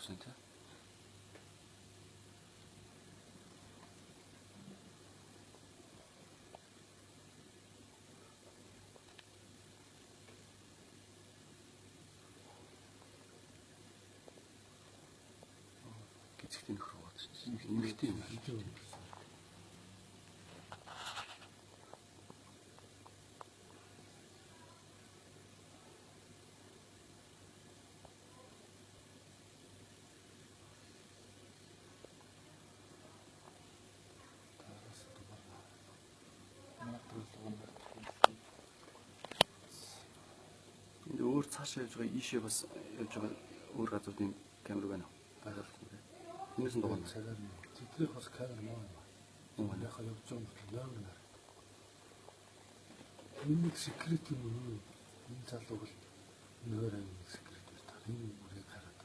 явсан тий. Гэцэгтэй нөхөр болчихсон. Эмэгтэй юм. Энд өөр цаашаа явж байгаа ийшээ бас явж байгаа өөр газруудын камер байна уу? Энэс нь дугаана. цагаар тэдгээр бас камер маа. Яхаа явж байгаа юм нойр. Энэ секрет юм уу? Энэ залуу бол нойр айн секрет та энэ үрийг хараад.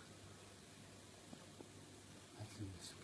Аль юм бэ?